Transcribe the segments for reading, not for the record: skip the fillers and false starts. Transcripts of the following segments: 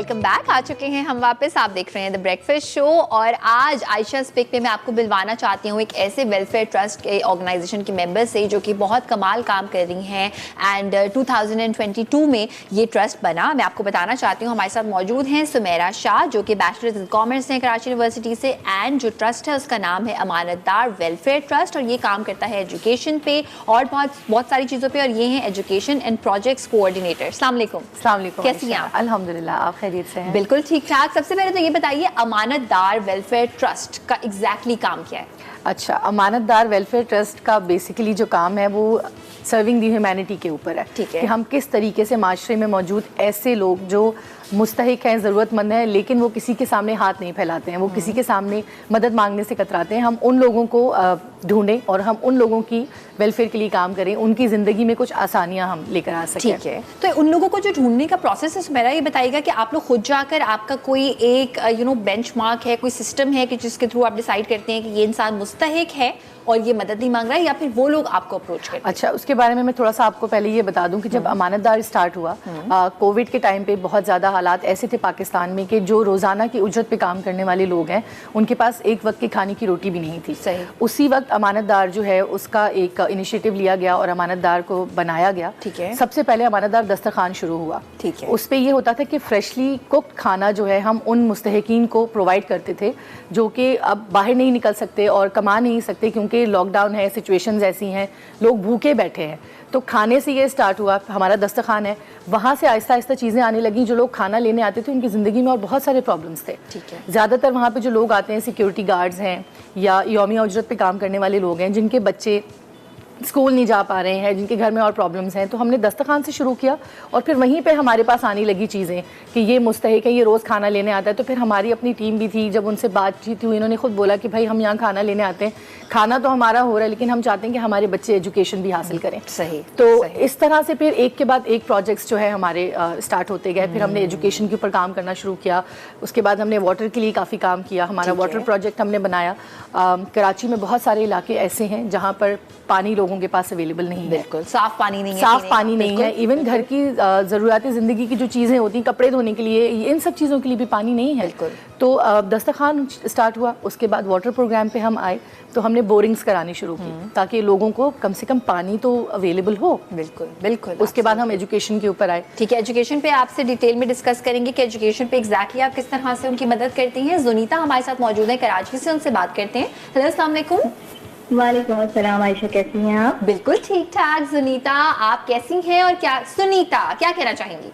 Welcome back. आ चुके हैं हम वापस। आप देख रहे हैं द ब्रेकफास्ट शो और आज आयशा स्पीक पे मैं आपको बुलवाना चाहती हूँ एक ऐसे वेलफेयर ट्रस्ट के ऑर्गेनाइजेशन की मेंबर से जो कि बहुत कमाल काम कर रही हैं एंड 2022 में ये ट्रस्ट बना। मैं आपको बताना चाहती हूँ हमारे साथ मौजूद हैं सुमेरा शाह जो कि बैचलर्स इन कॉमर्स हैं कराची यूनिवर्सिटी से एंड जो ट्रस्ट है उसका नाम है अमानतदार वेलफेयर ट्रस्ट और ये काम करता है एजुकेशन पे और बहुत सारी चीज़ों पे और ये हैं एजुकेशन एंड प्रोजेक्ट्स कोऑर्डिनेटर। अस्सलाम वालेकुम, कैसी हैं आप? अल्हम्दुलिल्लाह, आप खैरियत से हैं? बिल्कुल ठीक ठाक। सबसे पहले तो ये बताइए अमानतदार वेलफेयर ट्रस्ट का एग्जैक्टली काम क्या है? अच्छा, अमानतदार वेलफेयर ट्रस्ट का बेसिकली जो काम है वो सर्विंग दी ह्यूमैनिटी के ऊपर है। ठीक है कि हम किस तरीके से माशरे में मौजूद ऐसे लोग जो मुस्तहिक हैं, ज़रूरतमंद हैं, लेकिन वो किसी के सामने हाथ नहीं फैलाते हैं, वो किसी के सामने मदद मांगने से कतराते हैं, हम उन लोगों को ढूंढें और हम उन लोगों की वेलफेयर के लिए काम करें, उनकी ज़िंदगी में कुछ आसानियाँ हम लेकर आ सकें। ठीक है, तो उन लोगों को जो ढूंढने का प्रोसेस है मेरा ये बताइएगा कि आप लोग खुद जाकर आपका कोई एक बेंचमार्क है, कोई सिस्टम है कि जिसके थ्रू आप डिसाइड करते हैं कि ये इंसान मुस्तहिक है और ये मदद नहीं मांग रहा है या फिर वो लोग आपको अप्रोच करते हैं? अच्छा, उसके बारे में मैं थोड़ा सा आपको पहले ये बता दूं कि जब अमानतदार स्टार्ट हुआ कोविड के टाइम पे बहुत ज़्यादा हालात ऐसे थे पाकिस्तान में कि जो रोज़ाना की उजरत पे काम करने वाले लोग हैं उनके पास एक वक्त की खाने की रोटी भी नहीं थी। सही। उसी वक्त अमानतदार जो है उसका एक इनिशिएटिव लिया गया और अमानतदार को बनाया गया। ठीक है। सबसे पहले अमानतदार दस्तरखान शुरू हुआ। ठीक है। उस पर यह होता था कि फ्रेशली कुक्ड खाना जो है हम उन मुस्तहिकीन को प्रोवाइड करते थे जो कि अब बाहर नहीं निकल सकते और कमा नहीं सकते क्योंकि लॉकडाउन है, सिचुएशंस ऐसी हैं, लोग भूखे बैठे हैं। तो खाने से ये स्टार्ट हुआ, हमारा दस्तरखान है, वहाँ से आहिस्ता आहिस्ता चीज़ें आने लगी। जो लोग खाना लेने आते थे उनकी ज़िंदगी में और बहुत सारे प्रॉब्लम्स थे। ठीक है। ज़्यादातर वहाँ पे जो लोग आते हैं सिक्योरिटी गार्ड्स हैं या यौमिया उजरत पे काम करने वाले लोग हैं जिनके बच्चे स्कूल नहीं जा पा रहे हैं, जिनके घर में और प्रॉब्लम्स हैं। तो हमने दस्तरखान से शुरू किया और फिर वहीं पे हमारे पास आने लगी चीज़ें कि ये मुस्तहिक है, ये रोज़ खाना लेने आता है। तो फिर हमारी अपनी टीम भी थी, जब उनसे बातचीत हुई इन्होंने खुद बोला कि भाई हम यहाँ खाना लेने आते हैं, खाना तो हमारा हो रहा है लेकिन हम चाहते हैं कि हमारे बच्चे एजुकेशन भी हासिल करें। सही। तो इस तरह से फिर एक के बाद एक प्रोजेक्ट्स जो है हमारे स्टार्ट होते गए। फिर हमने एजुकेशन के ऊपर काम करना शुरू किया। उसके बाद हमने वाटर के लिए काफ़ी काम किया। हमारा वाटर प्रोजेक्ट हमने बनाया। कराची में बहुत सारे इलाके ऐसे हैं जहाँ पर पानी लोगों के पास अवेलेबल नहीं है। बिल्कुल साफ पानी नहीं है, साफ पानी नहीं है। इवन घर की ज़रूरत ज़िंदगी की जो चीज़ें होती हैं, कपड़े धोने के लिए, इन सब चीज़ों के लिए भी पानी नहीं है। बिल्कुल। तो दस्तरखान स्टार्ट हुआ। उसके बाद वाटर प्रोग्राम पे हम आए तो हमने बोरिंग्स करानी शुरू की ताकि लोगों को कम से कम पानी तो अवेलेबल हो। बिल्कुल बिल्कुल। उसके बाद हम एजुकेशन के ऊपर आए। ठीक है, एजुकेशन पे आपसे डिटेल में डिस्कस करेंगे कि एजुकेशन पे एग्जैक्टली आप किस तरह से उनकी मदद करती हैं। जुनीता हमारे साथ मौजूद है कराची से, उनसे बात करते हैं। हेलो, अस्सलाम वालेकुम। वालेकुम अस्सलाम। आयशा कैसी हैं आप? बिल्कुल ठीक ठाक। जुनीता आप कैसी हैं और सुनीता क्या कहना चाहेंगी?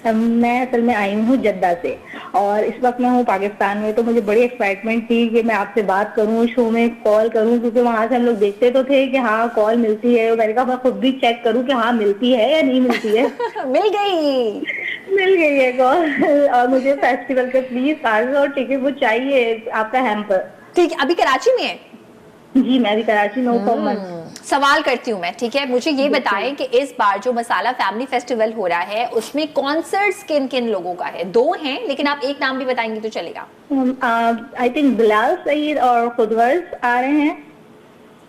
मैं असल में आई हूँ जद्दा से और इस वक्त मैं हूँ पाकिस्तान में। तो मुझे बड़ी एक्साइटमेंट थी कि मैं आपसे बात करूँ, शो में कॉल करूँ, क्योंकि वहाँ से हम लोग देखते तो थे कि हाँ कॉल मिलती है। मैंने कहा मैं खुद भी चेक करूँ कि हाँ मिलती है या नहीं मिलती है। मिल गई है कॉल। और मुझे फेस्टिवल के प्लीज कार्ड और टिकट वो चाहिए, आपका हैम्पर। ठीक है, अभी कराची में है? जी मैं भी कराची में हूँ। सवाल करती हूँ मैं, ठीक है, मुझे ये बताएं कि इस बार जो मसाला फैमिली फेस्टिवल हो रहा है उसमें कॉन्सर्ट्स किन किन लोगों का है? 2 हैं लेकिन आप एक नाम भी बताएंगे तो चलेगा। आई थिंक बिलाल सईद और खुदवर्स आ रहे हैं।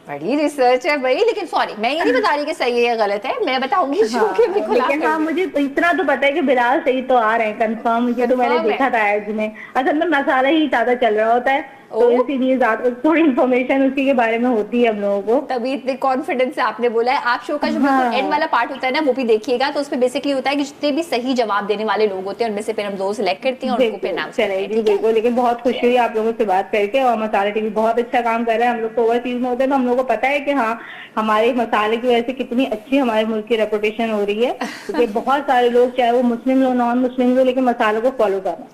बड़ी रिसर्च है भाई, लेकिन सॉरी मैं ये नहीं बता रही कि सही है या गलत है, मैं बताऊंगी शो के भी खुला। लेकिन हाँ मुझे तो इतना तो पता है कि बिलाल सईद तो आ रहे हैं कंफर्म। ये तो मैंने देखा था एड्स में। असल में मसाला ही ज्यादा चल रहा होता है तो इसीलिए ज्यादा थोड़ी इन्फॉर्मेशन उसी के बारे में होती है हम लोगों को। तभी इतने कॉन्फिडेंस से आपने बोला है। आप शो का जो एंड वाला पार्ट होता है ना वो भी देखिएगा, तो उसमें बेसिकली होता है कि जितने भी सही जवाब देने वाले लोग होते हैं उनमें से फिर हम 2 सिलेक्ट करते हैं और उनको फिर नाम चलेगी। बिल्कुल, लेकिन बहुत खुशी हुई आप लोगों से बात करके और मसाला टीवी बहुत अच्छा काम कर रहा है। हम लोग तो ओवरसीज में होते हैं तो हम लोग को पता है कि हाँ हमारे मसाले की वजह से कितनी अच्छी हमारे मुल्क की रेपुटेशन हो रही है, क्योंकि बहुत सारे लोग चाहे वो मुस्लिम हो नॉन मुस्लिम हो लेकिन मसालों को फॉलो कर रहे हैं।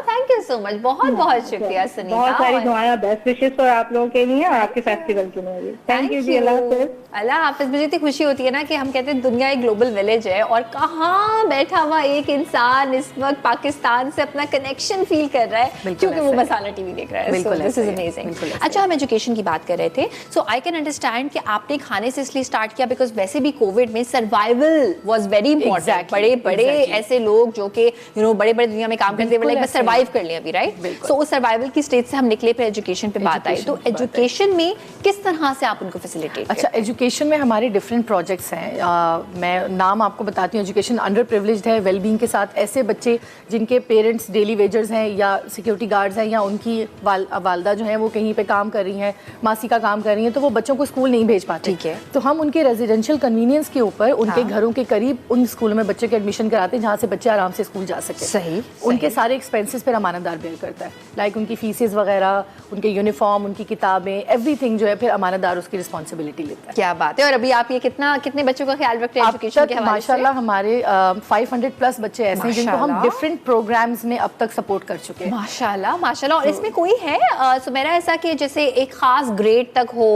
थैंक यू सो मच, बहुत बहुत शुक्रिया सुनीता। बहुत सारी दुआएं, बेस्ट विशेस फॉर आप लोगों के लिए और आपके फेस्टिवल के लिए। थैंक यू जी। अल्लाह हाफिज। अल्लाह हाफिज। मुझे इतनी खुशी होती है ना कि हम कहते हैं दुनिया एक ग्लोबल विलेज है और कहाँ बैठा हुआ एक इंसान इस वक्त पाकिस्तान से अपना कनेक्शन फील कर रहा है क्योंकि वो मसाला टीवी देख रहा है। This is amazing. अच्छा, हम एजुकेशन की बात कर रहे थे, सो आई कैन अंडरस्टैंड कि आपने खाने से इसलिए स्टार्ट किया बिकॉज वैसे भी कोविड में सर्वाइवल वाज वेरी इंपॉर्टेंट। बड़े बड़े ऐसे लोग जो कि बड़े बड़े दुनिया में काम करते दे वर लाइक बस ऐसे ही। सर्वाइव कर लिया अभी, राइट? सो उस सर्वाइवल की स्टेज से हम निकले, फिर एजुकेशन पे बात आई, तो एजुकेशन में किस तरह से आप उनको फैसिलिटेट? अच्छा, एजुकेशन में हमारे डिफरेंट प्रोजेक्ट्स हैं। मैं नाम आपको बताती हूँ। एजुकेशन अंडर प्रिविलेज्ड है, वेलबींग के साथ ऐसे बच्चे जिनके पेरेंट्स डेली वेजर्स हैं या सिक्योरिटी गार्ड्स हैं या उनकी वालदा जो हैं वो कहीं पे काम कर रही हैं, मासी का काम कर रही हैं, तो वो बच्चों को स्कूल नहीं भेज पाते। ठीक है। तो हम उनके रेजिडेंशियल कन्वीनियंस के ऊपर उनके घरों के करीब उन स्कूलों में बच्चे के एडमिशन कराते हैं जहाँ से बच्चे आराम से स्कूल जा सके। सही। उनके सारे एक्सपेंसेस पर अमानतदार बेयर करता है, लाइक उनकी फीसेस वगैरह, उनके यूनिफॉर्म, उनकी किताबें, एवरीथिंग जो है फिर अमानतदार उसकी रिस्पॉन्सिबिलिटी लेता है। क्या बात है। और अभी आप ये कितने बच्चों का ख्याल रखते हैं एजुकेशन के हवाले से? माशाल्लाह हमारे 500 प्लस बच्चे ऐसे हैं जिनको हम डिफरेंट प्रोग्राम्स में अब तक सपोर्ट कर चुके हैं। माशाल्लाह माशाल्लाह। और इसमें कोई है सुमेरा ऐसा कि जैसे एक खास ग्रेड तक हो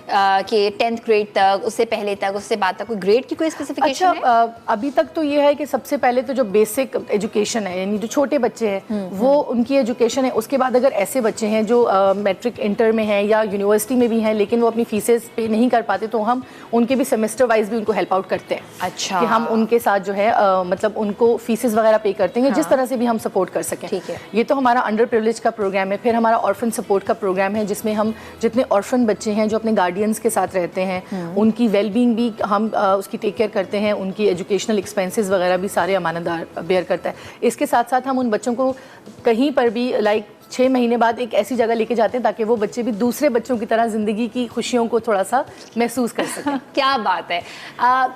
कि 10th ग्रेड तक, उससे पहले तक, उससे बाद तक, कोई ग्रेड की कोई स्पेसिफिकेशन है? अभी तक तो ये है कि सबसे पहले तो जो बेसिक एजुकेशन है, यानी जो छोटे बच्चे हैं वो उनकी एजुकेशन है। उसके बाद अगर ऐसे बच्चे हैं जो मैट्रिक इंटर में हैं या यूनिवर्सिटी में भी हैं लेकिन वो अपनी फीसेस पे नहीं कर पाते, तो हम उनके भी सेमेस्टर वाइज भी उनको हेल्प आउट करते हैं। अच्छा। कि हम उनके साथ जो है मतलब उनको फीसेस वगैरह पे करते हैं, जिस तरह से भी हम सपोर्ट कर सकें। ठीक है। ये तो हमारा अंडर प्रिविलेज का प्रोग्राम है। फिर हमारा ऑर्फन सपोर्ट का प्रोग्राम है जिसमें हम जितने ऑर्फन बच्चे हैं जो अपने गार्डियंस के साथ रहते हैं उनकी वेलबींग भी हम उसकी टेक केयर करते हैं, उनकी एजुकेशनल एक्सपेंसेस वगैरह भी सारे अमानतदार बेयर करता है। इसके साथ साथ हम उन बच्चों को कहीं पर भी लाइक 6 महीने बाद एक ऐसी जगह लेके जाते हैं ताकि वो बच्चे भी दूसरे बच्चों की तरह ज़िंदगी की खुशियों को थोड़ा सा महसूस कर सकें। क्या बात है।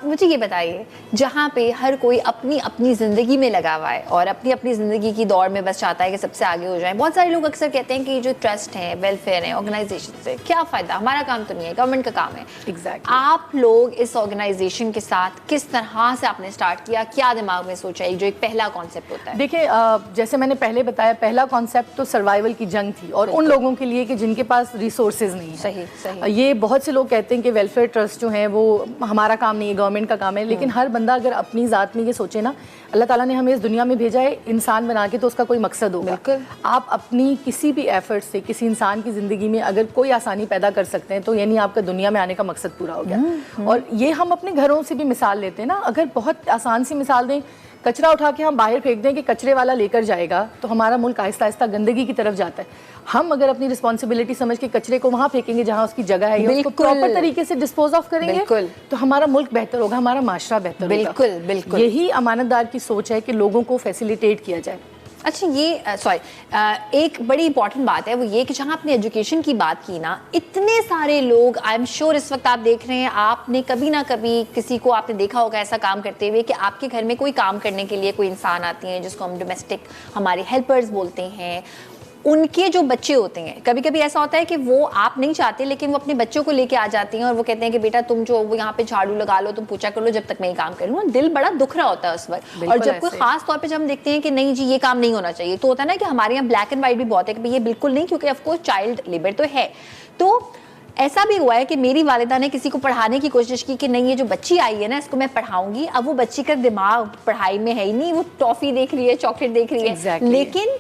मुझे ये बताइए, जहाँ पे हर कोई अपनी अपनी ज़िंदगी में लगा हुआ है और अपनी अपनी ज़िंदगी की दौड़ में बस चाहता है कि सबसे आगे हो जाए, बहुत सारे लोग अक्सर कहते हैं कि जो ट्रस्ट है, वेलफेयर है, ऑर्गेनाइजेशन से क्या फ़ायदा, हमारा काम तो नहीं है, गवर्नमेंट का काम है। एग्जैक्टली। आप लोग इस ऑर्गेनाइजेशन के साथ किस तरह से आपने स्टार्ट किया, क्या दिमाग में सोचा, जो एक पहला कॉन्सेप्ट होता है? देखिए, जैसे मैंने पहले बताया, पहला कॉन्सेप्ट तो सर्वाइवल की जंग थी और उन लोगों के लिए कि जिनके पास रिसोर्सेज नहीं है। सही सही। ये बहुत से लोग कहते हैं कि वेलफेयर ट्रस्ट जो है वो हमारा काम नहीं है, गवर्नमेंट का काम है, लेकिन हर बंदा अगर अपनी ज़ात में ये सोचे ना, अल्लाह ताला ने हमें इस दुनिया में भेजा है इंसान बना के, तो उसका कोई मकसद होगा। बिल्कुल। आप अपनी किसी भी एफर्ट से किसी इंसान की ज़िंदगी में अगर कोई आसानी पैदा कर सकते हैं तो यानी आपका दुनिया में आने का मकसद पूरा हो गया। और ये हम अपने घरों से भी मिसाल लेते हैं ना। अगर बहुत आसान सी मिसाल दें, कचरा उठा के हम बाहर फेंक दें कि कचरे वाला लेकर जाएगा, तो हमारा मुल्क आहिस्ता आहिस्ता गंदगी की तरफ जाता है। हम अगर अपनी रिस्पॉन्सिबिलिटी समझ के कचरे को वहाँ फेंकेंगे जहाँ उसकी जगह है, या उसको प्रॉपर तरीके से डिस्पोज ऑफ करेंगे, तो हमारा मुल्क बेहतर होगा, हमारा माशरा बेहतर होगा। बिल्कुल बिल्कुल। यही अमानतदार की सोच है कि लोगों को फैसिलिटेट किया जाए। अच्छा, ये एक बड़ी इंपॉर्टेंट बात है, वो ये कि जहाँ आपने एजुकेशन की बात की ना, इतने सारे लोग, आई एम श्योर इस वक्त आप देख रहे हैं, आपने कभी ना कभी किसी को आपने देखा होगा ऐसा काम करते हुए कि आपके घर में कोई काम करने के लिए कोई इंसान आती हैं जिसको हम डोमेस्टिक हमारे हेल्पर्स बोलते हैं। उनके जो बच्चे होते हैं, कभी कभी ऐसा होता है कि वो आप नहीं चाहते लेकिन वो अपने बच्चों को लेके आ जाती हैं और वो कहते हैं कि बेटा तुम जो वो यहाँ पे झाड़ू लगा लो, तुम पूछा कर लो जब तक मैं ये काम कर लूँ। दिल बड़ा दुख रहा होता है उस वक्त। और जब कोई खास तौर पे जब हम देखते हैं कि नहीं जी ये काम नहीं होना चाहिए, तो होता है ना कि हमारे यहाँ ब्लैक एंड व्हाइट भी बहुत है कि भाई ये बिल्कुल नहीं, क्योंकि ऑफकोर्स चाइल्ड लेबर तो है। तो ऐसा भी हुआ है कि मेरी वालिदा ने किसी को पढ़ाने की कोशिश की कि नहीं ये जो बच्ची आई है ना इसको मैं पढ़ाऊंगी। अब वो बच्ची का दिमाग पढ़ाई में है ही नहीं, वो टॉफी देख रही है, चॉकलेट देख रही है, लेकिन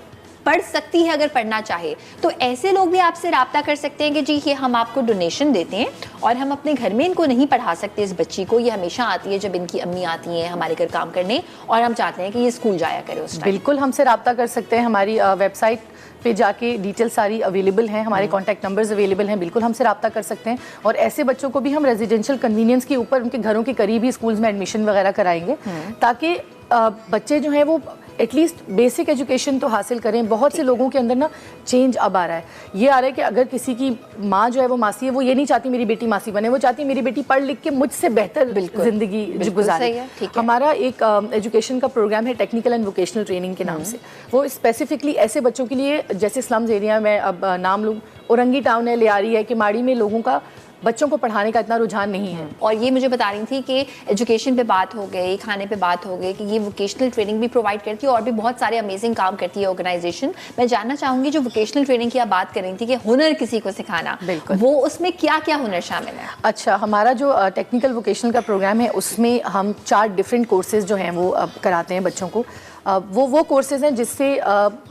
पढ़ सकती है अगर पढ़ना चाहे। तो ऐसे लोग भी आपसे राब्ता कर सकते हैं कि जी ये हम आपको डोनेशन देते हैं और हम अपने घर में इनको नहीं पढ़ा सकते इस बच्ची को, ये हमेशा आती है जब इनकी अम्मी आती हैं हमारे घर काम करने और हम चाहते हैं कि ये स्कूल जाया करे उस टाइम। बिल्कुल हमसे राब्ता कर सकते हैं, हमारी वेबसाइट पे जाके डिटेल सारी अवेलेबल हैं, हमारे कॉन्टैक्ट नंबर्स अवेलेबल हैं, बिल्कुल हमसे राब्ता कर सकते हैं। और ऐसे बच्चों को भी हम रेजिडेंशियल कन्वीनियंस के ऊपर उनके घरों के करीब ही स्कूल्स में एडमिशन वगैरह कराएंगे ताकि बच्चे जो हैं वो एटलीस्ट बेसिक एजुकेशन तो हासिल करें। बहुत से लोगों के अंदर ना चेंज अब आ रहा है, ये आ रहा है कि अगर किसी की माँ जो है वो मासी है, वो ये नहीं चाहती मेरी बेटी मासी बने, वो चाहती मेरी बेटी पढ़ लिख के मुझसे बेहतर जिंदगी गुजारे। हमारा एक एजुकेशन का प्रोग्राम है टेक्निकल एंड वोकेशनल ट्रेनिंग के नाम से, वो स्पेसिफिकली ऐसे बच्चों के लिए जैसे स्लम्स एरिया में, अब नाम लूँ औरंगी टाउन है, लियारी है, किमाड़ी में लोगों का बच्चों को पढ़ाने का इतना रुझान नहीं है। और ये मुझे बता रही थी कि एजुकेशन पे बात हो गई, खाने पे बात हो गई, कि ये वोकेशनल ट्रेनिंग भी प्रोवाइड करती है और भी बहुत सारे अमेजिंग काम करती है ऑर्गेनाइजेशन। मैं जानना चाहूंगी जो वोकेशनल ट्रेनिंग की आप बात कर रही थी कि हुनर किसी को सिखाना, वो उसमें क्या क्या हुनर शामिल है? अच्छा, हमारा जो टेक्निकल वोकेशनल का प्रोग्राम है उसमें हम 4 डिफरेंट कोर्सेज जो हैं वो कराते हैं बच्चों को। वो कोर्सेज हैं जिससे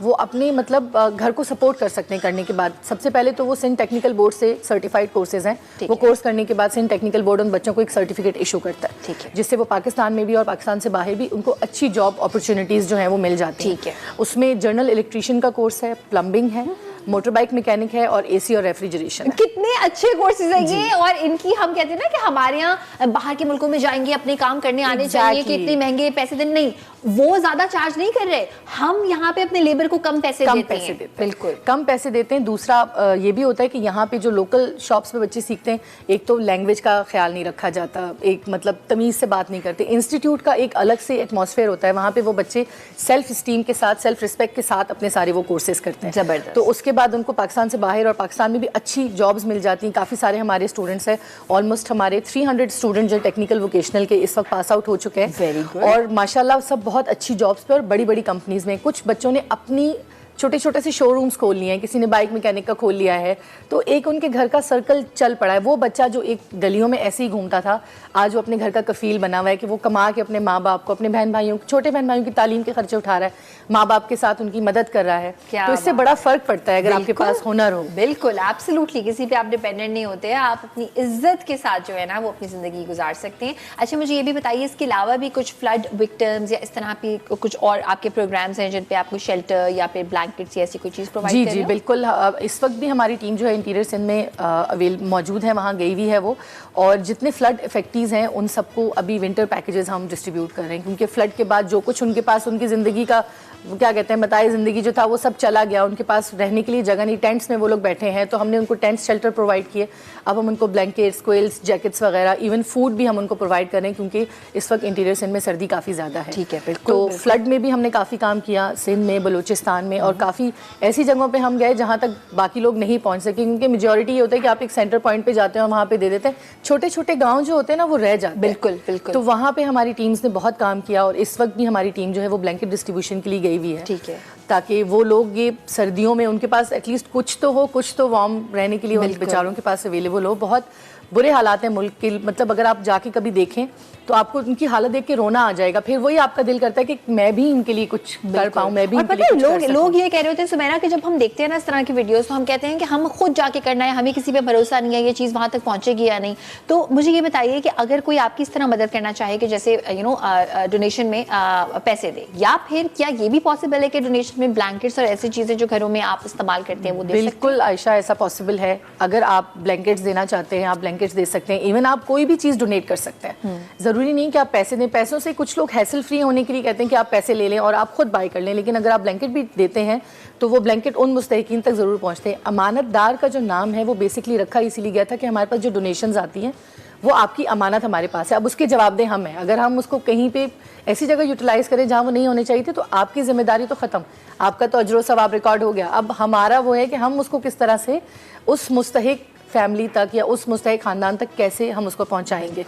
वो अपने मतलब घर को सपोर्ट कर सकते हैं करने के बाद। सबसे पहले तो वो सिंध टेक्निकल बोर्ड से सर्टिफाइड कोर्सेज हैं। वो कोर्स करने के बाद सिंध टेक्निकल बोर्ड उन बच्चों को एक सर्टिफिकेट इशू करता है, जिससे वो पाकिस्तान में भी और पाकिस्तान से बाहर भी उनको अच्छी जॉब अपॉर्चुनिटीज़ जो हैं वो मिल जाती हैं। उसमें जनरल इलेक्ट्रीशियन का कोर्स है, प्लम्बिंग है, मोटर बाइक मैकेनिक है और एसी और रेफ्रिजरेशन। कितने अच्छे कोर्सेज हैं ये, और इनकी हम कहते हैं ना कि हमारे यहाँ बाहर के मुल्कों में जाएंगे अपने काम करने आने चाहिए कि इतने महंगे पैसे देने, नहीं, वो ज्यादा चार्ज नहीं कर रहे, हम यहाँ पे अपने लेबर को कम पैसे देते हैं। बिल्कुल कम पैसे देते हैं। दूसरा ये भी होता है कि यहाँ पे जो लोकल शॉप्स पे बच्चे सीखते हैं, एक तो लैंग्वेज का ख्याल नहीं रखा जाता, एक मतलब तमीज़ से बात नहीं करते। इंस्टीट्यूट का एक अलग से एटमॉस्फेयर होता है, वहाँ पे वो बच्चे सेल्फ स्टीम के साथ, सेल्फ रिस्पेक्ट के साथ अपने सारे वो कोर्सेज करते हैं। जबरदस्त। तो उसके बाद उनको पाकिस्तान से बाहर और पाकिस्तान में भी अच्छी जॉब्स मिल जाती हैं। काफ़ी सारे हमारे स्टूडेंट्स हैं, ऑलमोस्ट हमारे 300 स्टूडेंट जो टेक्निकल वोकेशनल के इस वक्त पास आउट हो चुके हैं, और माशाल्लाह सब बहुत अच्छी जॉब्स और बड़ी बड़ी कंपनीज में। कुछ बच्चों ने अपनी छोटे छोटे से शोरूम्स खोल लिए हैं, किसी ने बाइक मैकेनिक का खोल लिया है, तो एक उनके घर का सर्कल चल पड़ा है। वो बच्चा जो एक गलियों में ऐसे ही घूमता था, आज वो अपने घर का कफील बना हुआ है कि वो कमा के अपने माँ बाप को, अपने बहन भाइयों, छोटे बहन भाइयों की तालीम के खर्चे उठा रहा है, माँ बाप के साथ उनकी मदद कर रहा है। तो इससे बड़ा फर्क पड़ता है अगर आपके पास हुनर हो। बिल्कुल, एब्सोल्युटली, किसी पे आप डिपेंडेंट नहीं होते हैं, आप अपनी इज्जत के साथ जो है ना वो अपनी जिंदगी गुजार सकते हैं। अच्छा, मुझे ये भी बताइए, इसके अलावा भी कुछ फ्लड विक्टिम्स या इस तरह की कुछ और आपके प्रोग्राम्स हैं जिन पे आपको शेल्टर या फिर ब्लैंकेट्स या ऐसी कोई चीज प्रोवाइड कर रहे हो? जी बिल्कुल। इस वक्त भी हमारी टीम जो है इंटीरियर सिंध में मौजूद है, वहाँ गई हुई है वो, और जितने फ्लड इफेक्टीज हैं उन सबको अभी विंटर पैकेजेस हम डिस्ट्रीब्यूट कर रहे हैं, क्योंकि फ्लड के बाद जो कुछ उनके पास उनकी ज़िंदगी का क्या कहते हैं बताए ज़िंदगी जो था वो सब चला गया, उनके पास रहने के लिए जगह नहीं, टेंट्स में वो लोग बैठे हैं, तो हमने उनको टेंट शेल्टर प्रोवाइड किए। अब हम उनको ब्लैंकेट्स, कोयल्स, जैकेट्स वगैरह, इवन फूड भी हम उनको प्रोवाइड कर रहे हैं, क्योंकि इस वक्त इंटीरियर सिंध में सर्दी काफ़ी ज़्यादा है। ठीक है, बिल्कुल। तो फ्लड में भी हमने काफ़ी काम किया, सिंध में, बलूचिस्तान में, और काफ़ी ऐसी जगहों पे हम गए जहाँ तक बाकी लोग नहीं पहुँच सके, क्योंकि मेजॉरिटी ये होता है कि आप एक सेंटर पॉइंट पे जाते हैं और वहाँ पे दे देते हैं, छोटे छोटे गाँव जो होते हैं ना वो रह जाते हैं। बिल्कुल बिल्कुल। तो वहाँ पे हमारी टीम्स ने बहुत काम किया, और इस वक्त भी हमारी टीम जो है वो ब्लैंकेट डिस्ट्रीब्यूशन के लिए गई हुई है। ठीक है, ताकि वो लोग ये सर्दियों में उनके पास एटलीस्ट कुछ तो हो, कुछ तो वार्म रहने के लिए उन बेचारों के पास अवेलेबल हो। बहुत बुरे हालात हैं मुल्क के, मतलब अगर आप जाके कभी देखें तो आपको उनकी हालत देख के रोना आ जाएगा, फिर वही आपका दिल करता है कि मैं भी इनके लिए कुछ कर पाऊँ, मैं भी इनके लिए कुछ कर सकूं। लोग ये कह रहे होते हैं सुमैरा कि जब हम देखते हैं ना इस तरह की वीडियोस तो हम कहते हैं कि हम खुद जाके करना है, हमें किसी पे भरोसा नहीं है ये चीज़ वहाँ तक पहुँचेगी या नहीं। तो मुझे ये बताइए कि अगर कोई आपकी इस तरह मदद करना चाहे कि जैसे डोनेशन में पैसे दे, या फिर क्या ये भी पॉसिबल है कि डोनेशन में ब्लैंकेट्स और ऐसी चीज़ें जो घरों में आप इस्तेमाल करते हैं वो दे सकते हैं? बिल्कुल आयशा, ऐसा पॉसिबल है। अगर आप ब्लैंकेट्स देना चाहते हैं आप ब्लैंकेट्स दे सकते हैं, इवन आप कोई भी चीज़ डोनेट कर सकते हैं। ज़रूरी नहीं कि आप पैसे दें, पैसों से कुछ लोग हैसल फ्री होने के लिए कहते हैं कि आप पैसे ले लें और आप खुद बाय कर लें, लेकिन अगर आप ब्लैंकेट भी देते हैं तो वो ब्लैंकेट उन मुस्तहिकीन तक ज़रूर पहुँचते हैं। अमानतदार का जो नाम है वो बेसिकली रखा इसीलिए गया था कि हमारे पास जो डोनेशंस आती हैं वो आपकी अमानत हमारे पास है, अब उसके जवाबदेह हम हैं। अगर हम उसको कहीं पे ऐसी जगह यूटिलाइज करें जहाँ वो नहीं होने चाहिए थे तो आपकी जिम्मेदारी तो ख़त्म, आपका तो अजर सवाब रिकॉर्ड हो गया। अब हमारा वो है कि हम उसको किस तरह से उस मुस्तहिक फैमिली तक या उस मुस्तहिक खानदान तक कैसे हम उसको पहुंचाएंगे।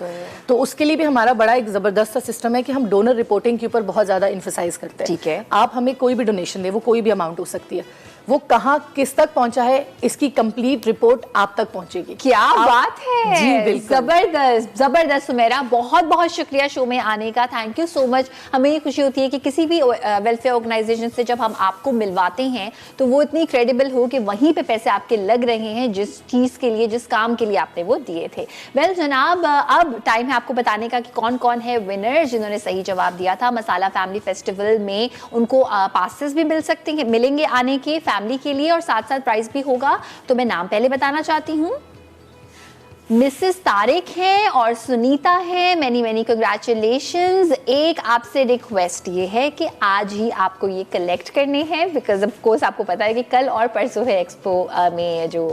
तो उसके लिए भी हमारा बड़ा एक ज़बरदस्त सिस्टम है कि हम डोनर रिपोर्टिंग के ऊपर बहुत ज़्यादा इन्फोसाइज करते हैं। ठीक है, आप हमें कोई भी डोनेशन दें, वो कोई भी अमाउंट हो सकती है, वो कहाँ किस तक पहुंचा है इसकी कंप्लीट रिपोर्ट आप तक पहुंचेगी। क्या बात है, जी बिल्कुल, जबरदस्त जबरदस्त। सुमेरा बहुत बहुत शुक्रिया शो में आने का, थैंक यू सो मच। हमें ये खुशी होती है कि किसी भी वेलफेयर ऑर्गेनाइजेशन से जब हम आपको मिलवाते हैं तो वो इतनी क्रेडिबल हो कि वहीं पे पैसे आपके लग रहे हैं जिस चीज़ के लिए, जिस काम के लिए आपने वो दिए थे। वेल जनाब, अब टाइम है आपको बताने का कि कौन कौन है विनर जिन्होंने सही जवाब दिया था। मसाला फैमिली फेस्टिवल में उनको पासेस भी मिल सकते हैं, मिलेंगे आने के फैमिली के लिए, और साथ साथ प्राइस भी होगा। तो मैं नाम पहले बताना चाहती हूँ, मिसेस तारिक है और सुनीता है, मैनी मैनी कंग्रेचुलेशंस। एक आपसे रिक्वेस्ट ये है कि आज ही आपको ये कलेक्ट करने हैं, बिकॉज ऑफ कोर्स आपको पता है कि कल और परसों है एक्सपो में जो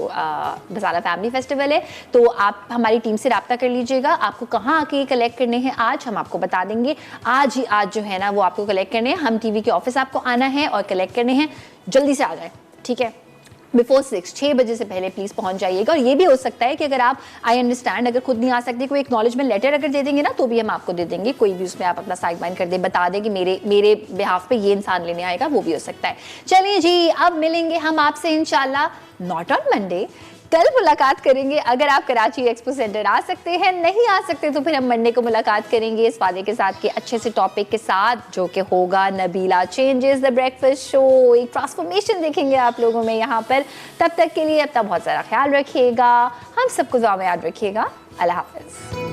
मसाला फैमिली फेस्टिवल है, तो आप हमारी टीम से रब्ता कर लीजिएगा। आपको कहाँ आके ये कलेक्ट करने हैं आज हम आपको बता देंगे। आज ही आज जो है ना वो आपको कलेक्ट करने हैं, हम टीवी के ऑफिस आपको आना है और कलेक्ट करने हैं। जल्दी से आ जाए, ठीक है, बिफोर 6 बजे से पहले प्लीज़ पहुंच जाइएगा। और ये भी हो सकता है कि अगर आप, आई अंडरस्टैंड, अगर खुद नहीं आ सकते, कोई एक्नॉलेजमेंट लेटर अगर दे देंगे ना तो भी हम आपको दे देंगे। कोई भी उसमें आप अपना साइड बाइन कर दे, बता दें कि मेरे बिहाफ पे ये इंसान लेने आएगा, वो भी हो सकता है। चलिए जी, अब मिलेंगे हम आपसे इंशाल्लाह नॉट ऑन मंडे, कल मुलाकात करेंगे। अगर आप कराची एक्सपो सेंटर आ सकते हैं, नहीं आ सकते तो फिर हम मंडे को मुलाकात करेंगे इस वादे के साथ कि अच्छे से टॉपिक के साथ, जो कि होगा Nabila changes the breakfast show. एक ट्रांसफॉर्मेशन देखेंगे आप लोगों में यहाँ पर। तब तक के लिए अपना बहुत सारा ख्याल रखिएगा, हम सबको दुआ में याद रखिएगा। अल्लाह हाफिज़।